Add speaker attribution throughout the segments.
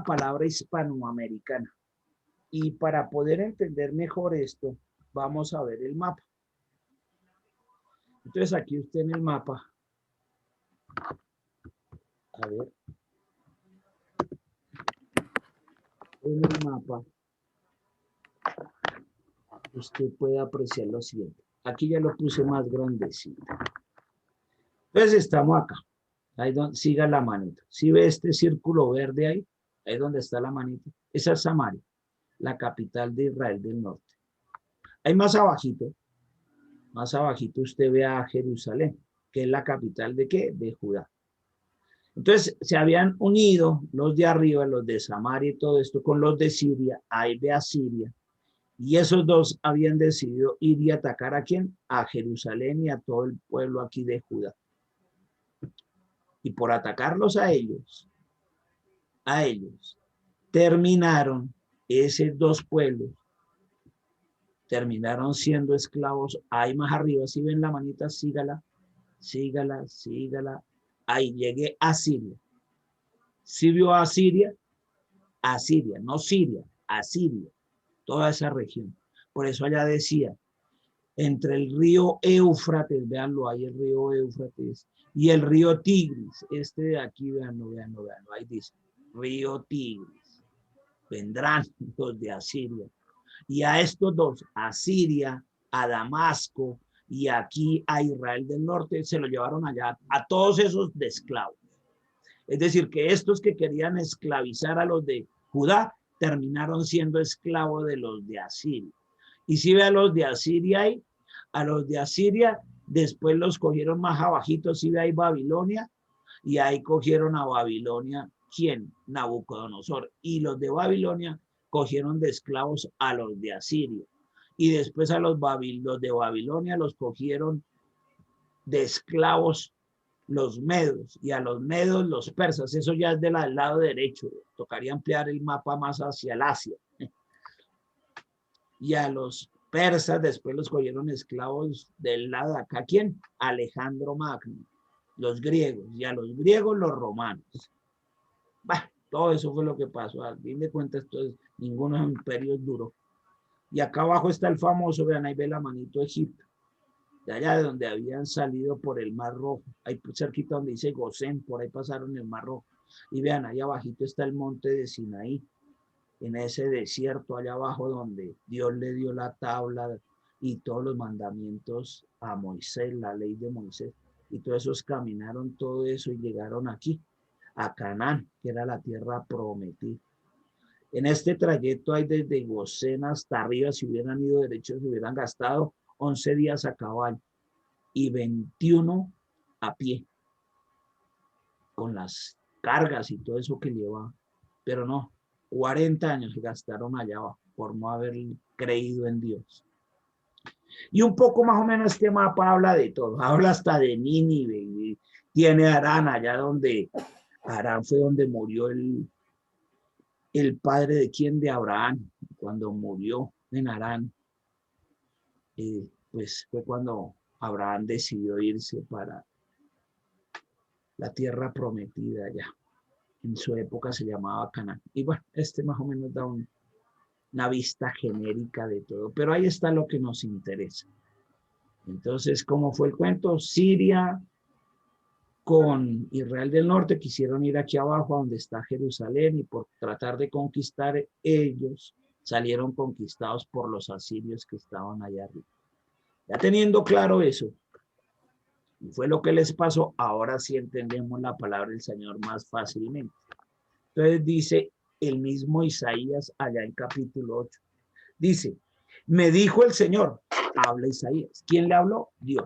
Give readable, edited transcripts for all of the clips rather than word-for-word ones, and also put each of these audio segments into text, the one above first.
Speaker 1: palabra hispanoamericana. Y para poder entender mejor esto, vamos a ver el mapa. Entonces aquí usted en el mapa, a ver, en el mapa, usted puede apreciar lo siguiente. Aquí ya lo puse más grandecito. Entonces estamos acá. Ahí donde, siga la manito. Si ve este círculo verde ahí, ahí donde está la manito. Esa es Samaria, la capital de Israel del norte. Ahí más abajito usted ve a Jerusalén, que es la capital de ¿qué? De Judá. Entonces se habían unido los de arriba, los de Samaria y todo esto, con los de Siria, ahí ve a Siria. Y esos dos habían decidido ir y atacar ¿a quién? A Jerusalén y a todo el pueblo aquí de Judá. Y por atacarlos a ellos, terminaron esos dos pueblos, terminaron siendo esclavos. Ahí más arriba, si ven la manita, sígala, sígala, sígala. Ahí llegué a Siria. ¿Sí vio a Siria? A Siria, no Siria, a Siria, toda esa región. Por eso allá decía, entre el río Éufrates, véanlo ahí, el río Éufrates, y el río Tigris, este de aquí, véanlo, véanlo, véanlo, ahí dice, río Tigris, vendrán los de Asiria. Y a estos dos, a Siria, a Damasco y aquí a Israel del norte, se lo llevaron allá, a todos esos de esclavos. Es decir, que estos que querían esclavizar a los de Judá, terminaron siendo esclavos de los de Asiria. Y si ve a los de Asiria ahí, a los de Asiria, después los cogieron más abajito, si ve ahí Babilonia, y ahí cogieron a Babilonia, ¿quién? Nabucodonosor. Y los de Babilonia cogieron de esclavos a los de Asiria. Y después a los de Babilonia los cogieron de esclavos los medos, y a los medos los persas. Eso ya es del lado derecho. Tocaría ampliar el mapa más hacia el Asia. Y a los persas después los cogieron esclavos del lado de acá. ¿Quién? Alejandro Magno. Los griegos. Y a los griegos los romanos. Bah, todo eso fue lo que pasó. Al fin de cuentas, ninguno de los imperios duró. Y acá abajo está el famoso, vean, ahí ve la manito Egipto. De allá de donde habían salido por el Mar Rojo. Ahí cerquita donde dice Gosén, por ahí pasaron el Mar Rojo. Y vean, ahí abajito está el monte de Sinaí. En ese desierto allá abajo donde Dios le dio la tabla y todos los mandamientos a Moisés, la ley de Moisés. Y todos esos caminaron todo eso y llegaron aquí, a Canaán, que era la tierra prometida. En este trayecto hay desde Gosén hasta arriba, si hubieran ido derechos, se hubieran gastado 11 días a caballo y 21 a pie, con las cargas y todo eso que llevaba. Pero no, 40 años se gastaron allá abajo por no haber creído en Dios. Y un poco más o menos este mapa habla de todo, habla hasta de Nínive, y tiene Harán, allá donde Harán fue donde murió el padre de quién, de Abraham, cuando murió en Harán, pues fue cuando Abraham decidió irse para la tierra prometida allá. En su época se llamaba Canaán. Y bueno, este más o menos da una vista genérica de todo, pero ahí está lo que nos interesa. Entonces, ¿cómo fue el cuento? Siria con Israel del norte quisieron ir aquí abajo a donde está Jerusalén, y por tratar de conquistar ellos, salieron conquistados por los asirios que estaban allá arriba. Ya teniendo claro eso, y fue lo que les pasó, ahora sí entendemos la palabra del Señor más fácilmente. Entonces dice el mismo Isaías allá en capítulo 8. Dice, me dijo el Señor, habla Isaías. ¿Quién le habló? Dios.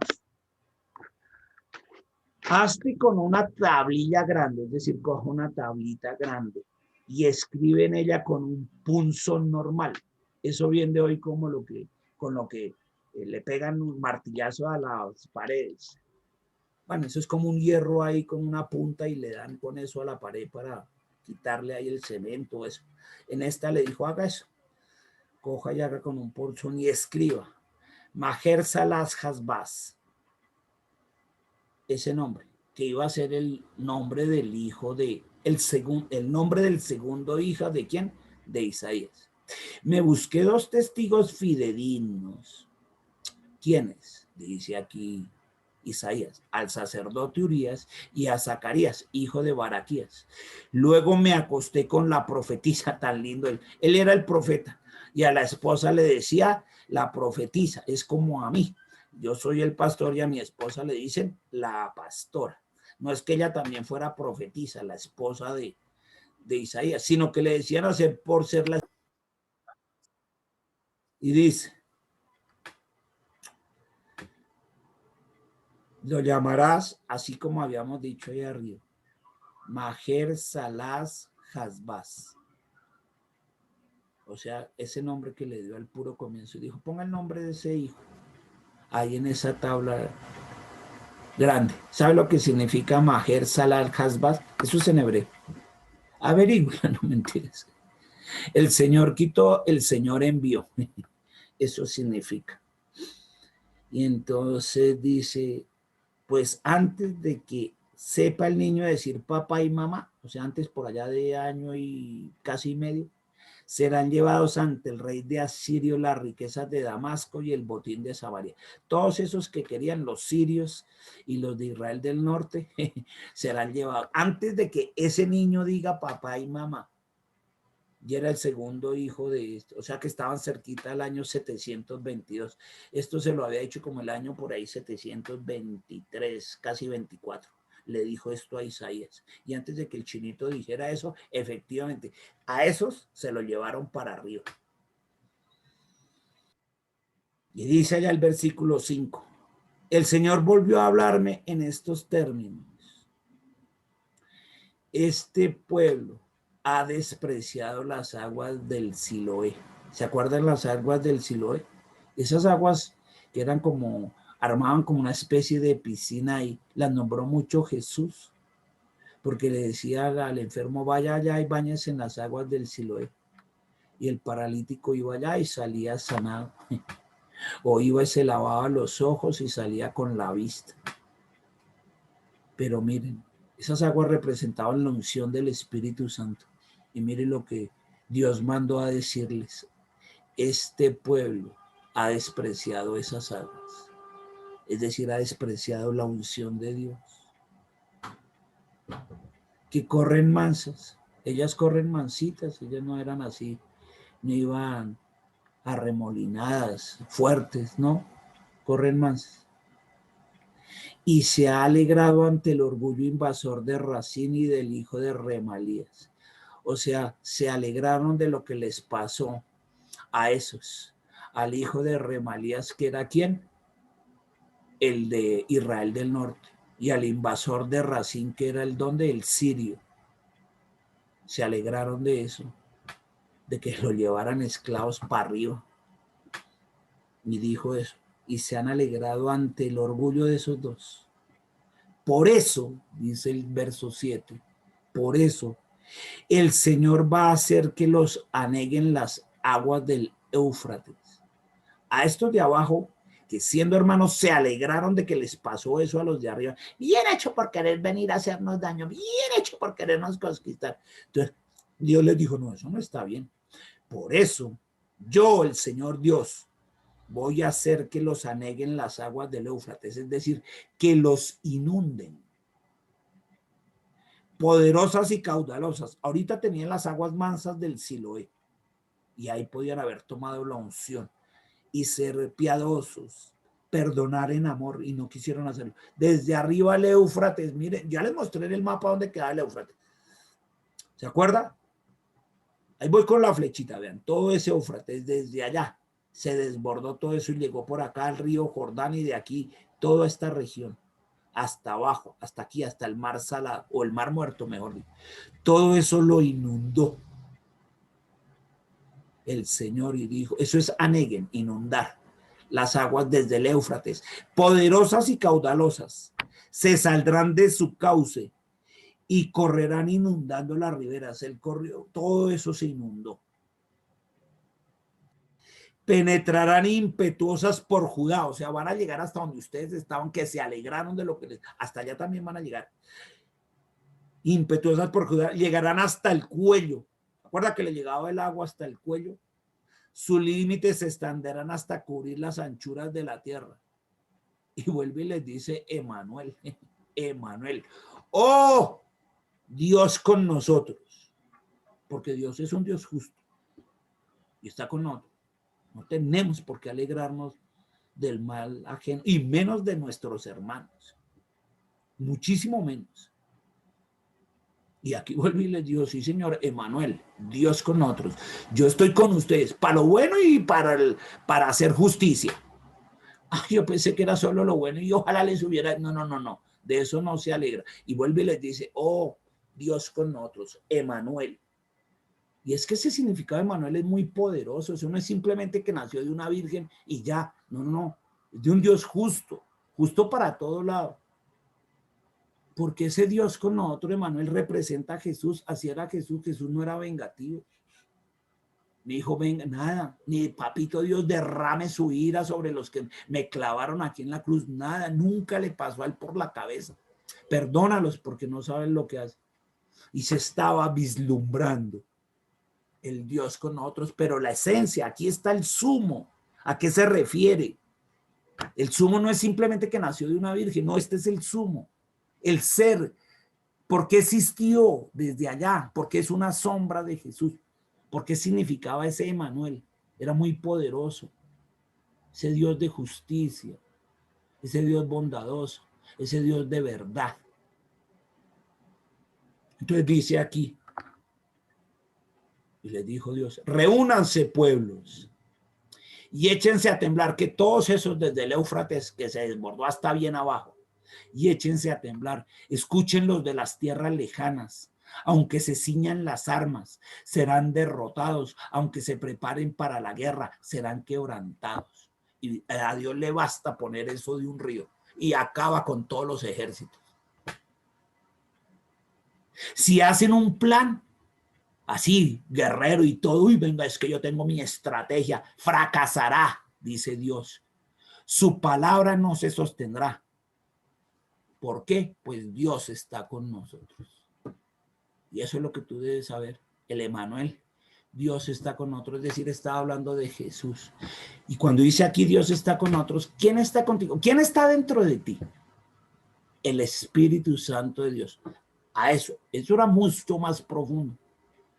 Speaker 1: Hazte con una tablilla grande, es decir, coge una tablita grande y escribe en ella con un punzón normal. Eso viene hoy como con lo que le pegan un martillazo a las paredes. Bueno, eso es como un hierro ahí con una punta y le dan con eso a la pared para quitarle ahí el cemento, eso. En esta le dijo, haga eso. Coja y haga con un punzón y escriba. Maher Salas Hasbaz. Ese nombre, que iba a ser el nombre del hijo de el nombre del segundo hijo de quién, de Isaías. Me busqué 2 testigos fidedignos. ¿Quiénes? Dice aquí Isaías, al sacerdote Urías y a Zacarías, hijo de Baraquías. Luego me acosté con la profetisa, tan lindo, él era el profeta, y a la esposa le decía la profetisa, es como a mí, yo soy el pastor y a mi esposa le dicen la pastora. No es que ella también fuera profetisa, la esposa de Isaías, sino que le decían hacer por ser la... Y dice, lo llamarás, así como habíamos dicho ahí arriba, Maher Salaz Hasbaz. O sea, ese nombre que le dio al puro comienzo. Y dijo, ponga el nombre de ese hijo ahí en esa tabla grande. ¿Sabe lo que significa Maher Salaz Hasbaz? Eso es en hebreo. Averigüe, no mentiras. El Señor quitó, el Señor envió. Eso significa. Y entonces dice, pues antes de que sepa el niño decir papá y mamá, o sea, antes por allá de año y casi medio, serán llevados ante el rey de Asirio las riquezas de Damasco y el botín de Samaria. Todos esos que querían los sirios y los de Israel del norte serán llevados antes de que ese niño diga papá y mamá. Y era el segundo hijo de esto, o sea que estaban cerquita al año 722. Esto se lo había hecho como el año por ahí 723, casi 24. Le dijo esto a Isaías. Y antes de que el chinito dijera eso, efectivamente, a esos se lo llevaron para arriba. Y dice allá el versículo 5. El Señor volvió a hablarme en estos términos. Este pueblo ha despreciado las aguas del Siloé. ¿Se acuerdan las aguas del Siloé? Esas aguas que eran como, armaban como una especie de piscina y las nombró mucho Jesús, porque le decía al enfermo, vaya allá y bañese en las aguas del Siloé. Y el paralítico iba allá y salía sanado. O iba y se lavaba los ojos y salía con la vista. Pero miren, esas aguas representaban la unción del Espíritu Santo. Y miren lo que Dios mandó a decirles. Este pueblo ha despreciado esas aguas. Es decir, ha despreciado la unción de Dios. Que corren mansas. Ellas corren mansitas, ellas no eran así, no iban arremolinadas, fuertes, ¿no? Corren mansas. Y se ha alegrado ante el orgullo invasor de Racín y del hijo de Remalías. O sea, se alegraron de lo que les pasó a esos, al hijo de Remalías, que era ¿quién? El de Israel del norte, y al invasor de Racín, que era el donde, el sirio. Se alegraron de eso, de que lo llevaran esclavos para arriba. Y dijo eso, y se han alegrado ante el orgullo de esos dos. Por eso, dice el verso 7, por eso el Señor va a hacer que los aneguen las aguas del Éufrates. A estos de abajo, que siendo hermanos se alegraron de que les pasó eso a los de arriba, bien hecho por querer venir a hacernos daño, bien hecho por querernos conquistar. Entonces, Dios les dijo, no, eso no está bien. Por eso, yo, el Señor Dios, voy a hacer que los aneguen las aguas del Éufrates, es decir, que los inunden. Poderosas y caudalosas. Ahorita tenían las aguas mansas del Siloé y ahí podían haber tomado la unción y ser piadosos, perdonar en amor, y no quisieron hacerlo. Desde arriba el Éufrates, miren, ya les mostré en el mapa dónde queda el Éufrates. ¿Se acuerda? Ahí voy con la flechita, vean, todo ese Éufrates desde allá se desbordó todo eso y llegó por acá al río Jordán y de aquí toda esta región hasta abajo, hasta aquí, hasta el mar Salado, o el mar Muerto, mejor dicho. Todo eso lo inundó el Señor y dijo, eso es aneguen, inundar las aguas desde el Éufrates, poderosas y caudalosas, se saldrán de su cauce y correrán inundando las riberas. Él corrió, todo eso se inundó. Penetrarán impetuosas por Judá, o sea, van a llegar hasta donde ustedes estaban, que se alegraron de lo que les, hasta allá también van a llegar. impetuosas por cruzar, llegarán hasta el cuello. ¿Acuerda que le llegaba el agua hasta el cuello? Sus límites se extenderán hasta cubrir las anchuras de la tierra. Y vuelve y les dice Emanuel, Emanuel, oh, Dios con nosotros, porque Dios es un Dios justo y está con nosotros. No tenemos por qué alegrarnos del mal ajeno y menos de nuestros hermanos, muchísimo menos. Y aquí vuelve y les digo, sí señor, Emanuel, Dios con nosotros, yo estoy con ustedes para lo bueno y para hacer justicia. Yo pensé que era solo lo bueno y ojalá les hubiera, no, de eso no se alegra. Y vuelve y les dice, oh, Dios con nosotros, Emanuel. Y es que ese significado de Emanuel es muy poderoso, eso no es simplemente que nació de una virgen y ya, no, es de un Dios justo, justo para todo lado. Porque ese Dios con nosotros, Emanuel, representa a Jesús, así era Jesús, Jesús no era vengativo. Me dijo, venga, nada, ni papito Dios derrame su ira sobre los que me clavaron aquí en la cruz, nada, nunca le pasó a él por la cabeza. Perdónalos porque no saben lo que hacen. Y se estaba vislumbrando el Dios con nosotros, pero la esencia, aquí está el sumo. ¿A qué se refiere? El sumo no es simplemente que nació de una virgen, no, este es el sumo, el ser. ¿Por qué existió desde allá? Porque es una sombra de Jesús. ¿Por qué significaba ese Emanuel? Era muy poderoso. Ese Dios de justicia, ese Dios bondadoso, ese Dios de verdad. Entonces dice aquí, y les dijo Dios, reúnanse pueblos y échense a temblar, que todos esos desde el Éufrates que se desbordó hasta bien abajo, y échense a temblar, escuchen los de las tierras lejanas, aunque se ciñan las armas, serán derrotados, aunque se preparen para la guerra, serán quebrantados. Y a Dios le basta poner eso de un río y acaba con todos los ejércitos. Si hacen un plan así, guerrero y todo, y venga, es que yo tengo mi estrategia, fracasará, dice Dios. Su palabra no se sostendrá. ¿Por qué? Pues Dios está con nosotros. Y eso es lo que tú debes saber. El Emanuel, Dios está con nosotros, es decir, está hablando de Jesús. Y cuando dice aquí Dios está con nosotros, ¿quién está contigo? ¿Quién está dentro de ti? El Espíritu Santo de Dios. A eso era mucho más profundo.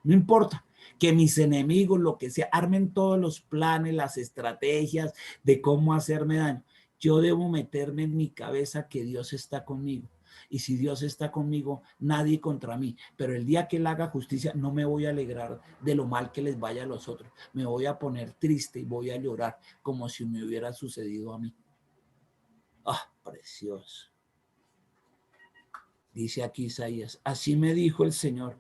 Speaker 1: No importa que mis enemigos, lo que sea, armen todos los planes, las estrategias de cómo hacerme daño. Yo debo meterme en mi cabeza que Dios está conmigo. Y si Dios está conmigo, nadie contra mí. Pero el día que Él haga justicia, no me voy a alegrar de lo mal que les vaya a los otros. Me voy a poner triste y voy a llorar como si me hubiera sucedido a mí. Ah, precioso. Dice aquí Isaías, así me dijo el Señor,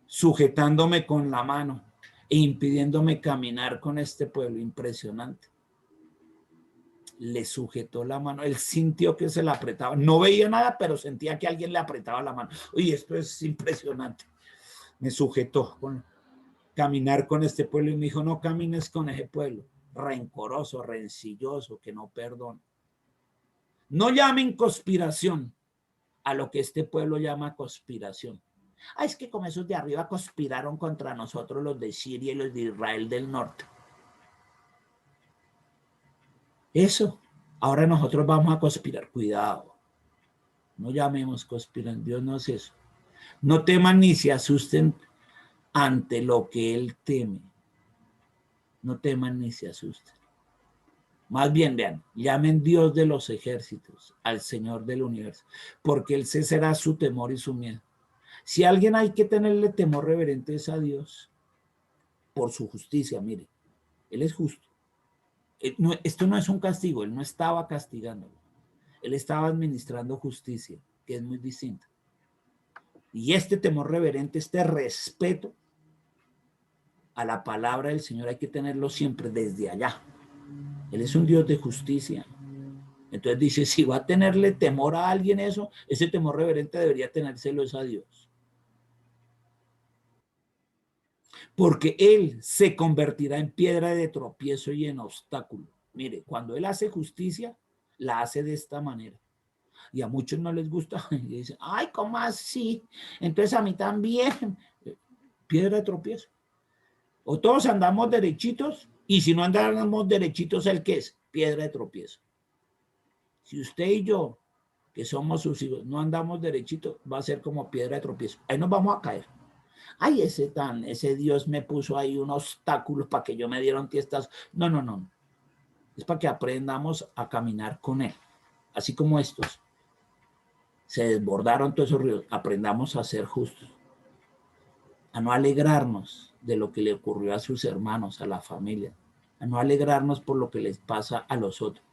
Speaker 1: sujetándome con la mano e impidiéndome caminar con este pueblo. Impresionante. Le sujetó la mano, él sintió que se la apretaba, no veía nada, pero sentía que alguien le apretaba la mano. Uy, esto es impresionante. Me sujetó con caminar con este pueblo y me dijo, no camines con ese pueblo, rencoroso, rencilloso, que no perdona. No llamen conspiración a lo que este pueblo llama conspiración. Es que como esos de arriba conspiraron contra nosotros los de Siria y los de Israel del norte. Eso, ahora nosotros vamos a conspirar. Cuidado, no llamemos conspiración, Dios no es eso. No teman ni se asusten ante lo que Él teme. No teman ni se asusten. Más bien, vean, llamen Dios de los ejércitos, al Señor del universo, porque Él cesará su temor y su miedo. Si a alguien hay que tenerle temor reverente es a Dios, por su justicia, mire, Él es justo. Esto no es un castigo, Él no estaba castigándolo, Él estaba administrando justicia, que es muy distinto. Y este temor reverente, este respeto a la palabra del Señor hay que tenerlo siempre desde allá. Él es un Dios de justicia. Entonces dice, si va a tenerle temor a alguien eso, ese temor reverente debería tenérselo a Dios. Porque Él se convertirá en piedra de tropiezo y en obstáculo. Mire, cuando Él hace justicia, la hace de esta manera. Y a muchos no les gusta. Y dicen, ay, ¿cómo así? Entonces a mí también. Piedra de tropiezo. O todos andamos derechitos, y si no andamos derechitos, ¿el qué es? Piedra de tropiezo. Si usted y yo, que somos sus hijos, no andamos derechitos, va a ser como piedra de tropiezo. Ahí nos vamos a caer. Ay, ese Dios me puso ahí un obstáculo para que yo me diera un tiestazo. No, no, no. Es para que aprendamos a caminar con Él. Así como estos. Se desbordaron todos esos ríos. Aprendamos a ser justos. A no alegrarnos de lo que le ocurrió a sus hermanos, a la familia. A no alegrarnos por lo que les pasa a los otros.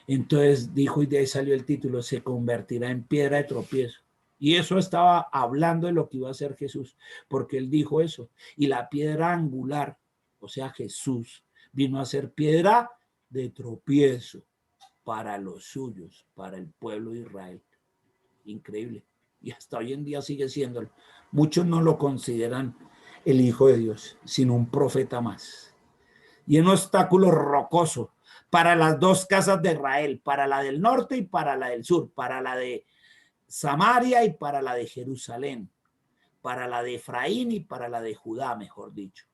Speaker 1: Entonces dijo, y de ahí salió el título, se convertirá en piedra de tropiezo. Y eso estaba hablando de lo que iba a hacer Jesús, porque él dijo eso. Y la piedra angular, o sea, Jesús, vino a ser piedra de tropiezo para los suyos, para el pueblo de Israel. Increíble. Y hasta hoy en día sigue siéndolo. Muchos no lo consideran el Hijo de Dios, sino un profeta más. Y un obstáculo rocoso para las dos casas de Israel, para la del norte y para la del sur, para la de Samaria y para la de Jerusalén, para la de Efraín y para la de Judá, mejor dicho.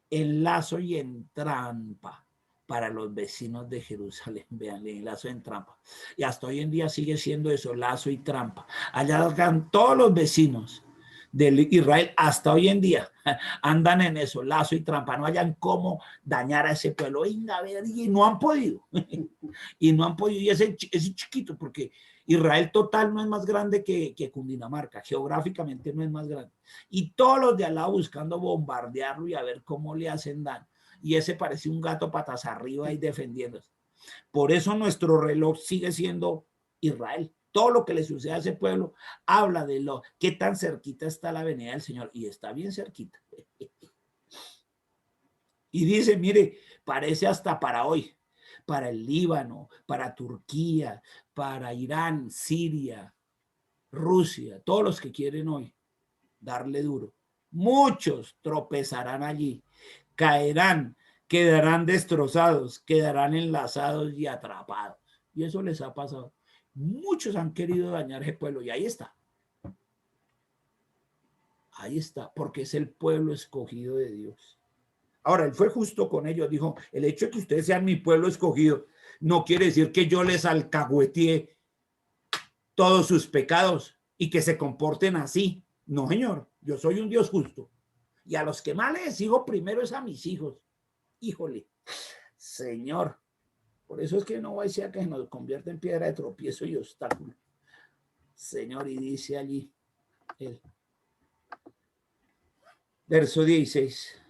Speaker 1: En lazo y en trampa para los vecinos de Jerusalén, vean, en lazo y en trampa. Y hasta hoy en día sigue siendo eso, lazo y trampa. Allá están todos los vecinos de Israel hasta hoy en día andan en eso, lazo y trampa, no hayan cómo dañar a ese pueblo. Venga, a ver, y no han podido. Y no han podido, y ese chiquito, porque Israel total no es más grande que Cundinamarca, geográficamente no es más grande. Y todos los de al lado buscando bombardearlo y a ver cómo le hacen daño. Y ese parece un gato patas arriba y defendiéndose. Por eso nuestro reloj sigue siendo Israel. Todo lo que le sucede a ese pueblo habla de lo qué tan cerquita está la venida del Señor. Y está bien cerquita. Y dice, mire, parece hasta para hoy, para el Líbano, para Turquía, para Irán, Siria, Rusia, todos los que quieren hoy darle duro. Muchos tropezarán allí, caerán, quedarán destrozados, quedarán enlazados y atrapados. Y eso les ha pasado. Muchos han querido dañar ese pueblo y ahí está. Ahí está, porque es el pueblo escogido de Dios. Ahora, él fue justo con ellos, dijo, el hecho de que ustedes sean mi pueblo escogido no quiere decir que yo les alcahueteé todos sus pecados y que se comporten así. No, señor, yo soy un Dios justo. Y a los que más les sigo primero es a mis hijos. Híjole, Señor, por eso es que no va a ser que se nos convierta en piedra de tropiezo y obstáculo. Señor, y dice allí el verso 16.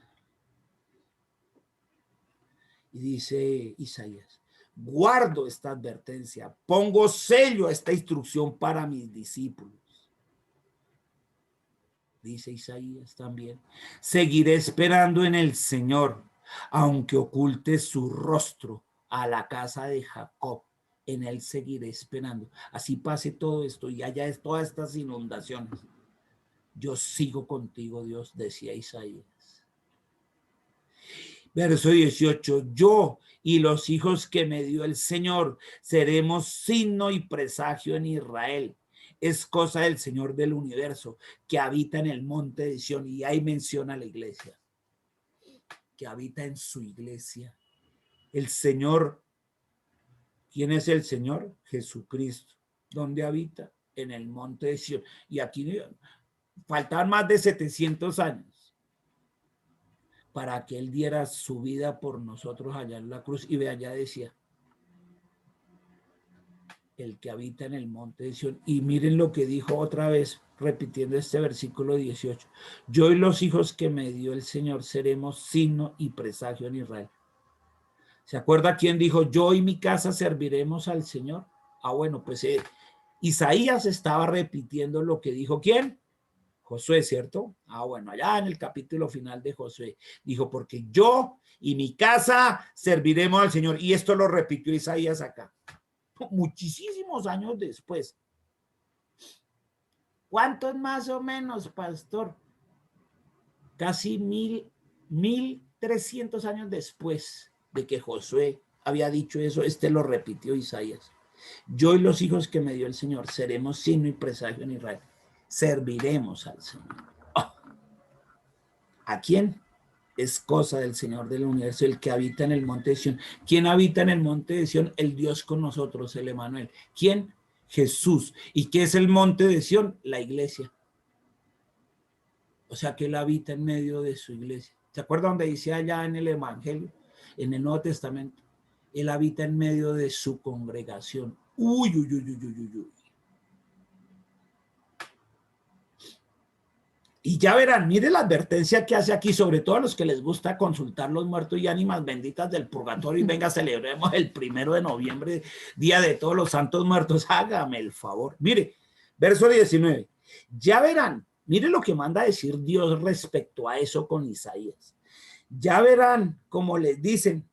Speaker 1: Y dice Isaías, guardo esta advertencia, pongo sello a esta instrucción para mis discípulos. Dice Isaías también, seguiré esperando en el Señor, aunque oculte su rostro a la casa de Jacob, en él seguiré esperando. Así pase todo esto y haya todas estas inundaciones. Yo sigo contigo, Dios, decía Isaías. Verso 18, yo y los hijos que me dio el Señor seremos signo y presagio en Israel. Es cosa del Señor del universo que habita en el monte de Sión, y ahí menciona la iglesia, que habita en su iglesia. El Señor, ¿quién es el Señor? Jesucristo. ¿Dónde habita? En el monte de Sión. Y aquí faltan más de 700 años para que él diera su vida por nosotros allá en la cruz. Y ve, allá decía, el que habita en el monte de Sión. Y miren lo que dijo otra vez, repitiendo este versículo 18. Yo y los hijos que me dio el Señor seremos signo y presagio en Israel. ¿Se acuerda quién dijo, yo y mi casa serviremos al Señor? Ah, bueno, pues Isaías estaba repitiendo lo que dijo ¿quién? Josué, ¿cierto? Ah, bueno, allá en el capítulo final de Josué dijo, porque yo y mi casa serviremos al Señor. Y esto lo repitió Isaías acá, muchísimos años después. ¿Cuántos más o menos, pastor? Casi 1300 años después de que Josué había dicho eso, lo repitió Isaías. Yo y los hijos que me dio el Señor seremos signo y presagio en Israel. Serviremos al Señor. Oh. ¿A quién? Es cosa del Señor del universo, el que habita en el monte de Sión. ¿Quién habita en el monte de Sión? El Dios con nosotros, el Emmanuel. ¿Quién? Jesús. ¿Y qué es el monte de Sión? La iglesia. O sea que él habita en medio de su iglesia. ¿Se acuerdan donde dice allá en el Evangelio, en el Nuevo Testamento? Él habita en medio de su congregación. Uy, uy, uy, uy, uy, uy. Y ya verán, mire la advertencia que hace aquí, sobre todo a los que les gusta consultar los muertos y ánimas benditas del purgatorio. Y venga, celebremos el 1 de noviembre, día de todos los santos muertos. Hágame el favor. Mire, verso 19. Ya verán, mire lo que manda a decir Dios respecto a eso con Isaías. Ya verán, como les dicen,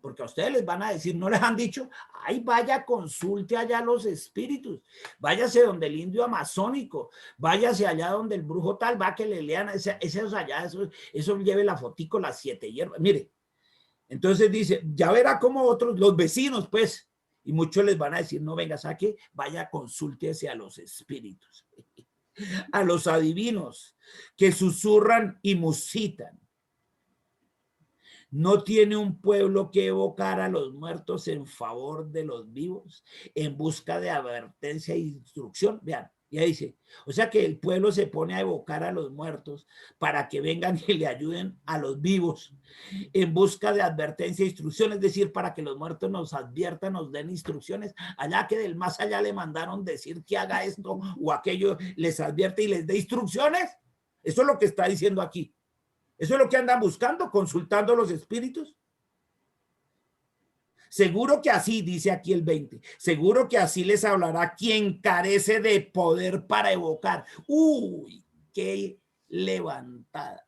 Speaker 1: porque a ustedes les van a decir, no les han dicho, ay, vaya, consulte allá los espíritus, váyase donde el indio amazónico, váyase allá donde el brujo tal, va que le lean esos allá, eso lleve la fotico, las 7 hierbas. Mire, entonces dice, ya verá como otros, los vecinos, pues, y muchos les van a decir, no, venga, saque, vaya, consúltese a los espíritus, a los adivinos que susurran y musitan. ¿No tiene un pueblo que evocar a los muertos en favor de los vivos, en busca de advertencia e instrucción? Vean, ya dice, o sea que el pueblo se pone a evocar a los muertos para que vengan y le ayuden a los vivos, en busca de advertencia e instrucción, es decir, para que los muertos nos adviertan, nos den instrucciones, allá que del más allá le mandaron decir que haga esto o aquello, les advierte y les dé instrucciones. Eso es lo que está diciendo aquí. ¿Eso es lo que andan buscando, consultando los espíritus? Seguro que así, dice aquí el 20, seguro que así les hablará quien carece de poder para evocar. ¡Uy, qué levantada!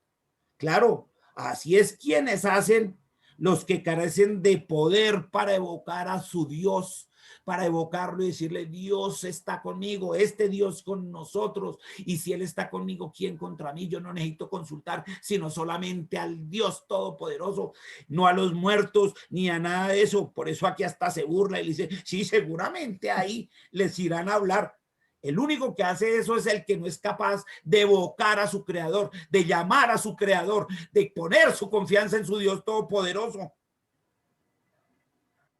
Speaker 1: Claro, así es quienes hacen los que carecen de poder para evocar a su Dios, para evocarlo y decirle, Dios está conmigo, este Dios con nosotros, y si Él está conmigo, ¿quién contra mí? Yo no necesito consultar, sino solamente al Dios Todopoderoso, no a los muertos, ni a nada de eso. Por eso aquí hasta se burla y dice, sí, seguramente ahí les irán a hablar. El único que hace eso es el que no es capaz de evocar a su creador, de llamar a su creador, de poner su confianza en su Dios Todopoderoso.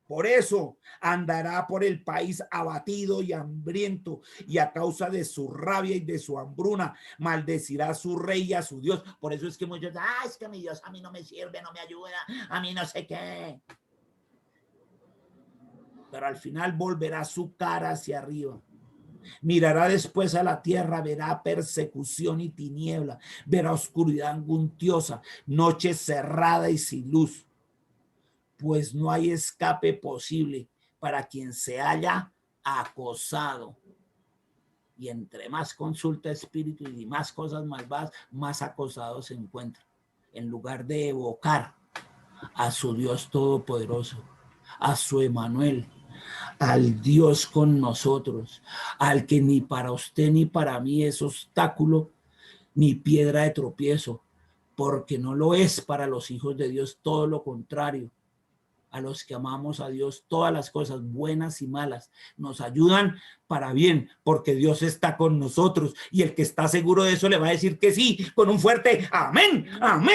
Speaker 1: Por eso andará por el país abatido y hambriento, y a causa de su rabia y de su hambruna maldecirá a su rey y a su Dios. Por eso es que muchos, es que mi Dios a mí no me sirve, no me ayuda, a mí no sé qué. Pero al final volverá su cara hacia arriba. Mirará después a la tierra, verá persecución y tiniebla, verá oscuridad angustiosa, noche cerrada y sin luz. Pues no hay escape posible para quien se haya acosado. Y entre más consulta espíritu y más cosas malvadas, más acosado se encuentra. En lugar de evocar a su Dios Todopoderoso, a su Emmanuel, al Dios con nosotros, al que ni para usted ni para mí es obstáculo ni piedra de tropiezo, porque no lo es para los hijos de Dios, todo lo contrario. A los que amamos a Dios, todas las cosas buenas y malas nos ayudan para bien, porque Dios está con nosotros, y el que está seguro de eso le va a decir que sí, con un fuerte amén, amén.